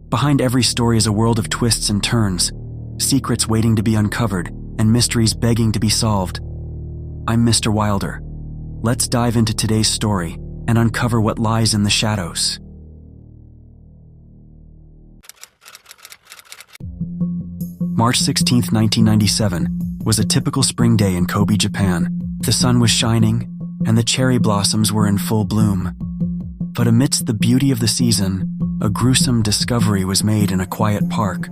Behind every story is a world of twists and turns, secrets waiting to be uncovered, and mysteries begging to be solved. I'm Mr. Wilder. Let's dive into today's story and uncover what lies in the shadows. March 16, 1997, was a typical spring day in Kobe, Japan. The sun was shining, and the cherry blossoms were in full bloom. But amidst the beauty of the season, a gruesome discovery was made in a quiet park.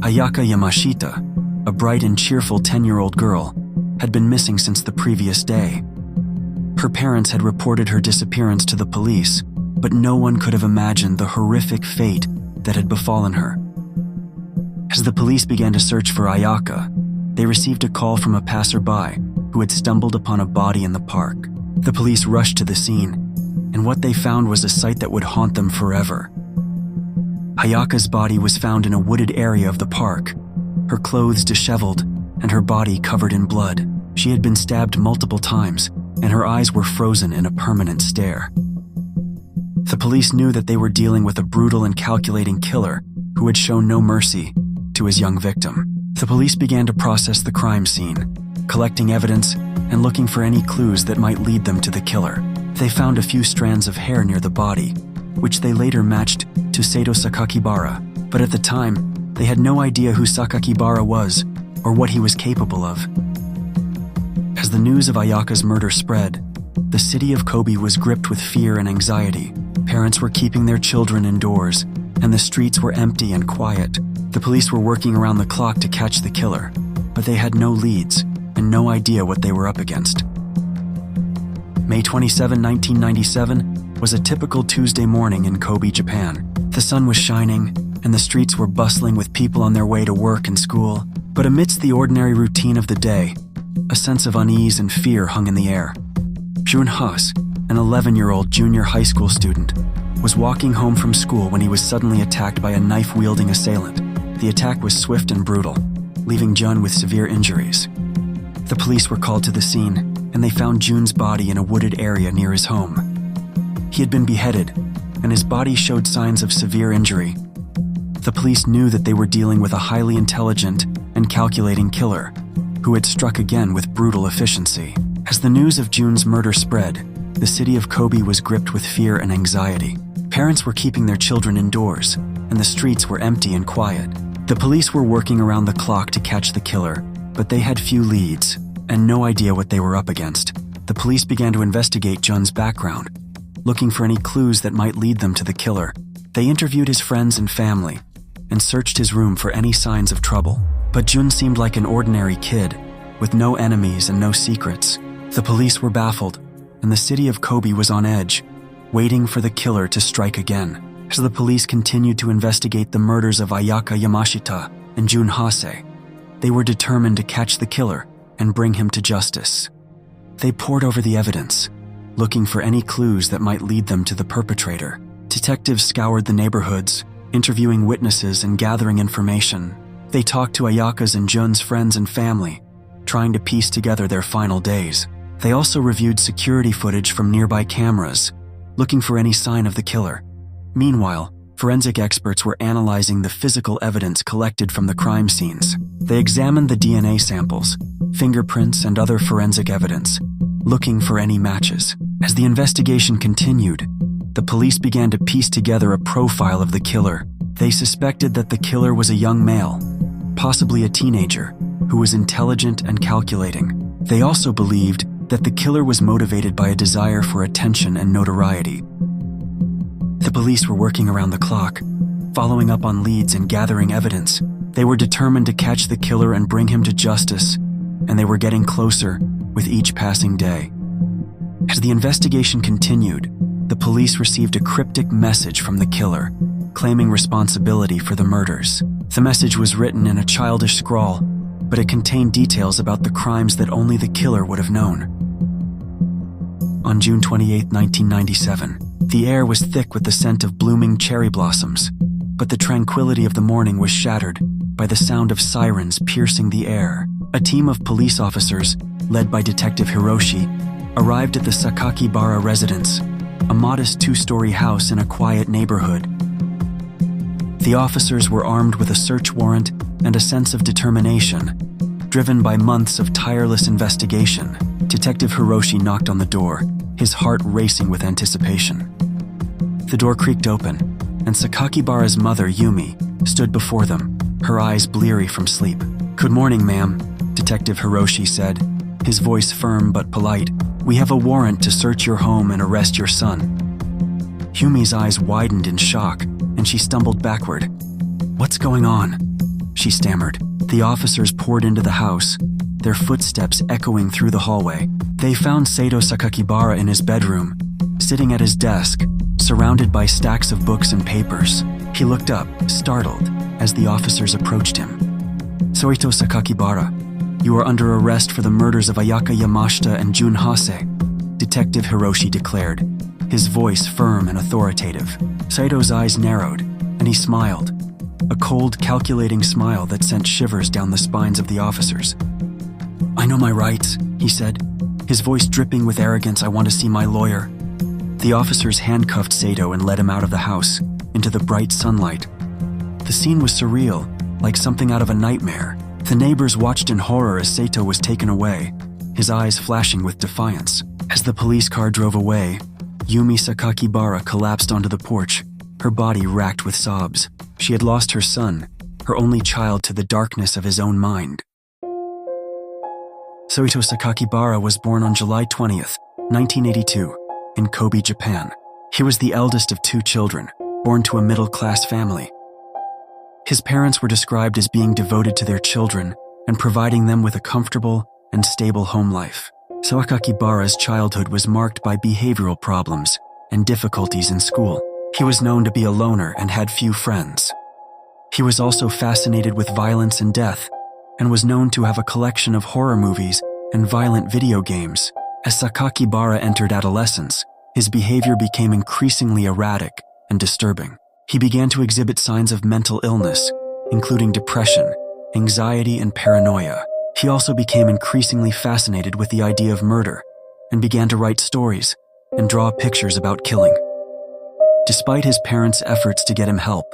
Ayaka Yamashita, a bright and cheerful 10-year-old girl, had been missing since the previous day. Her parents had reported her disappearance to the police, but no one could have imagined the horrific fate that had befallen her. As the police began to search for Ayaka, they received a call from a passerby who had stumbled upon a body in the park. The police rushed to the scene, and what they found was a sight that would haunt them forever. Ayaka's body was found in a wooded area of the park, her clothes disheveled and her body covered in blood. She had been stabbed multiple times, and her eyes were frozen in a permanent stare. The police knew that they were dealing with a brutal and calculating killer who had shown no mercy to his young victim. The police began to process the crime scene, collecting evidence and looking for any clues that might lead them to the killer. They found a few strands of hair near the body, which they later matched to Sato Sakakibara, but at the time, they had no idea who Sakakibara was or what he was capable of. As the news of Ayaka's murder spread, the city of Kobe was gripped with fear and anxiety. Parents were keeping their children indoors, and the streets were empty and quiet. The police were working around the clock to catch the killer, but they had no leads and no idea what they were up against. May 27, 1997 was a typical Tuesday morning in Kobe, Japan. The sun was shining, and the streets were bustling with people on their way to work and school. But amidst the ordinary routine of the day, a sense of unease and fear hung in the air. Jun Haas, an 11-year-old junior high school student, was walking home from school when he was suddenly attacked by a knife-wielding assailant. The attack was swift and brutal, leaving Jun with severe injuries. The police were called to the scene, and they found Jun's body in a wooded area near his home. He had been beheaded, and his body showed signs of severe injury. The police knew that they were dealing with a highly intelligent and calculating killer who had struck again with brutal efficiency. As the news of Jun's murder spread, the city of Kobe was gripped with fear and anxiety. Parents were keeping their children indoors, and the streets were empty and quiet. The police were working around the clock to catch the killer, but they had few leads and no idea what they were up against. The police began to investigate Jun's background, looking for any clues that might lead them to the killer. They interviewed his friends and family and searched his room for any signs of trouble. But Jun seemed like an ordinary kid, with no enemies and no secrets. The police were baffled, and the city of Kobe was on edge, waiting for the killer to strike again. As the police continued to investigate the murders of Ayaka Yamashita and Jun Hase, they were determined to catch the killer and bring him to justice. They pored over the evidence, looking for any clues that might lead them to the perpetrator. Detectives scoured the neighborhoods, interviewing witnesses and gathering information. They talked to Ayaka's and Jun's friends and family, trying to piece together their final days. They also reviewed security footage from nearby cameras, looking for any sign of the killer. Meanwhile, forensic experts were analyzing the physical evidence collected from the crime scenes. They examined the DNA samples, fingerprints, and other forensic evidence, looking for any matches. As the investigation continued, the police began to piece together a profile of the killer. They suspected that the killer was a young male, possibly a teenager, who was intelligent and calculating. They also believed that the killer was motivated by a desire for attention and notoriety. The police were working around the clock, following up on leads and gathering evidence. They were determined to catch the killer and bring him to justice, and they were getting closer with each passing day. As the investigation continued, the police received a cryptic message from the killer, claiming responsibility for the murders. The message was written in a childish scrawl, but it contained details about the crimes that only the killer would have known. On June 28, 1997, the air was thick with the scent of blooming cherry blossoms, but the tranquility of the morning was shattered by the sound of sirens piercing the air. A team of police officers, led by Detective Hiroshi, arrived at the Sakakibara residence, a modest two-story house in a quiet neighborhood. The officers were armed with a search warrant and a sense of determination. Driven by months of tireless investigation, Detective Hiroshi knocked on the door, his heart racing with anticipation. The door creaked open, and Sakakibara's mother, Yumi, stood before them, her eyes bleary from sleep. "Good morning, ma'am," Detective Hiroshi said, his voice firm but polite. "We have a warrant to search your home and arrest your son." Yumi's eyes widened in shock, and she stumbled backward. "What's going on?" she stammered. The officers poured into the house, their footsteps echoing through the hallway. They found Sato Sakakibara in his bedroom, sitting at his desk, surrounded by stacks of books and papers. He looked up, startled, as the officers approached him. "Saito Sakakibara, you are under arrest for the murders of Ayaka Yamashita and Jun Hase," Detective Hiroshi declared, his voice firm and authoritative. Saito's eyes narrowed, and he smiled, a cold, calculating smile that sent shivers down the spines of the officers. "I know my rights," he said, his voice dripping with arrogance. "I want to see my lawyer." The officers handcuffed Saito and led him out of the house, into the bright sunlight. The scene was surreal, like something out of a nightmare. The neighbors watched in horror as Saito was taken away, his eyes flashing with defiance. As the police car drove away, Yumi Sakakibara collapsed onto the porch, her body racked with sobs. She had lost her son, her only child, to the darkness of his own mind. Saito Sakakibara was born on July 20th, 1982, in Kobe, Japan. He was the eldest of two children, born to a middle-class family. His parents were described as being devoted to their children and providing them with a comfortable and stable home life. Sakakibara's childhood was marked by behavioral problems and difficulties in school. He was known to be a loner and had few friends. He was also fascinated with violence and death, and was known to have a collection of horror movies and violent video games. As Sakakibara entered adolescence, his behavior became increasingly erratic and disturbing. He began to exhibit signs of mental illness, including depression, anxiety, and paranoia. He also became increasingly fascinated with the idea of murder and began to write stories and draw pictures about killing. Despite his parents' efforts to get him help,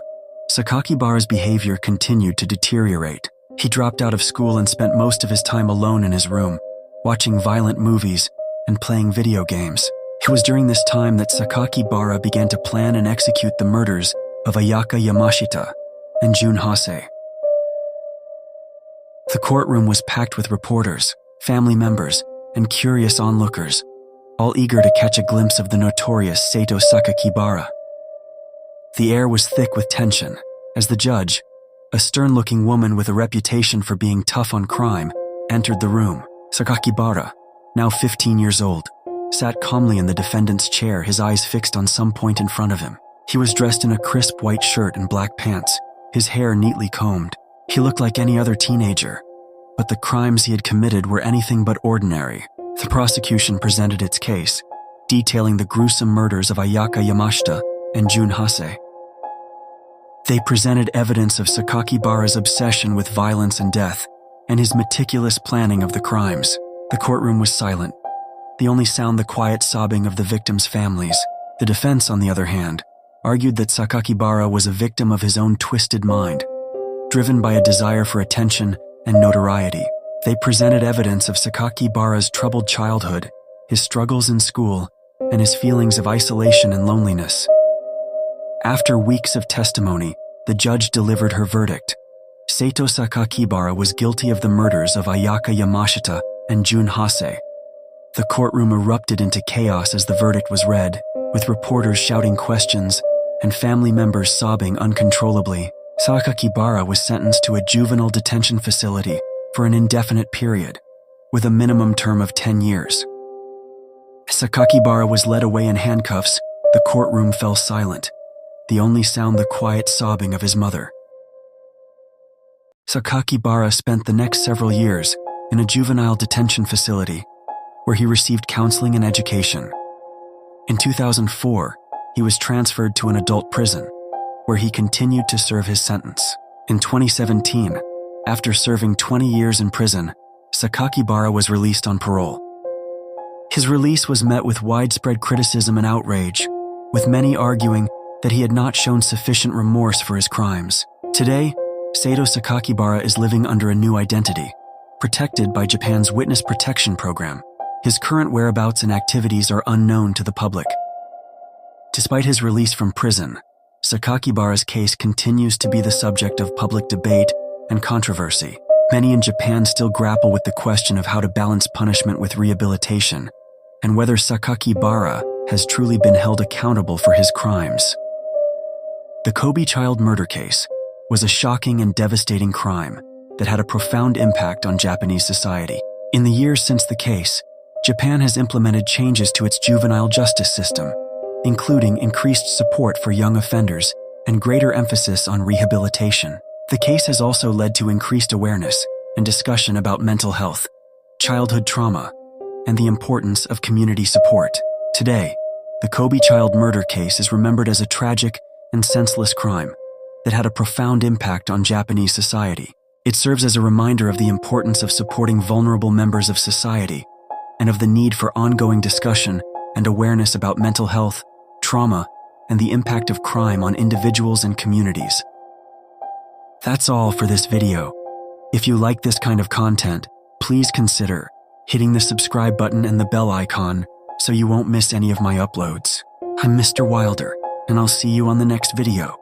Sakakibara's behavior continued to deteriorate. He dropped out of school and spent most of his time alone in his room, watching violent movies and playing video games. It was during this time that Sakakibara began to plan and execute the murders of Ayaka Yamashita and Jun Hase. The courtroom was packed with reporters, family members, and curious onlookers, all eager to catch a glimpse of the notorious Saito Sakakibara. The air was thick with tension, as the judge, a stern-looking woman with a reputation for being tough on crime, entered the room. Sakakibara, now 15 years old, sat calmly in the defendant's chair, his eyes fixed on some point in front of him. He was dressed in a crisp white shirt and black pants, his hair neatly combed. He looked like any other teenager, but the crimes he had committed were anything but ordinary. The prosecution presented its case, detailing the gruesome murders of Ayaka Yamashita and Jun Hase. They presented evidence of Sakakibara's obsession with violence and death, and his meticulous planning of the crimes. The courtroom was silent, the only sound the quiet sobbing of the victims' families. The defense, on the other hand, argued that Sakakibara was a victim of his own twisted mind, driven by a desire for attention and notoriety. They presented evidence of Sakakibara's troubled childhood, his struggles in school, and his feelings of isolation and loneliness. After weeks of testimony, the judge delivered her verdict. Saito Sakakibara was guilty of the murders of Ayaka Yamashita and Jun Hase. The courtroom erupted into chaos as the verdict was read, with reporters shouting questions and family members sobbing uncontrollably. Sakakibara was sentenced to a juvenile detention facility for an indefinite period, with a minimum term of 10 years. As Sakakibara was led away in handcuffs, the courtroom fell silent, the only sound the quiet sobbing of his mother. Sakakibara spent the next several years in a juvenile detention facility where he received counseling and education. In 2004, he was transferred to an adult prison where he continued to serve his sentence. In 2017, after serving 20 years in prison, Sakakibara was released on parole. His release was met with widespread criticism and outrage, with many arguing that he had not shown sufficient remorse for his crimes. Today, Sato Sakakibara is living under a new identity, protected by Japan's Witness Protection Program. His current whereabouts and activities are unknown to the public. Despite his release from prison, Sakakibara's case continues to be the subject of public debate and controversy. Many in Japan still grapple with the question of how to balance punishment with rehabilitation, and whether Sakakibara has truly been held accountable for his crimes. The Kobe child murder case was a shocking and devastating crime that had a profound impact on Japanese society. In the years since the case, Japan has implemented changes to its juvenile justice system, including increased support for young offenders and greater emphasis on rehabilitation. The case has also led to increased awareness and discussion about mental health, childhood trauma, and the importance of community support. Today, the Kobe child murder case is remembered as a tragic and senseless crime that had a profound impact on Japanese society. It serves as a reminder of the importance of supporting vulnerable members of society and of the need for ongoing discussion and awareness about mental health, trauma, and the impact of crime on individuals and communities. That's all for this video. If you like this kind of content, please consider hitting the subscribe button and the bell icon so you won't miss any of my uploads. I'm Mr. Wilder, and I'll see you on the next video.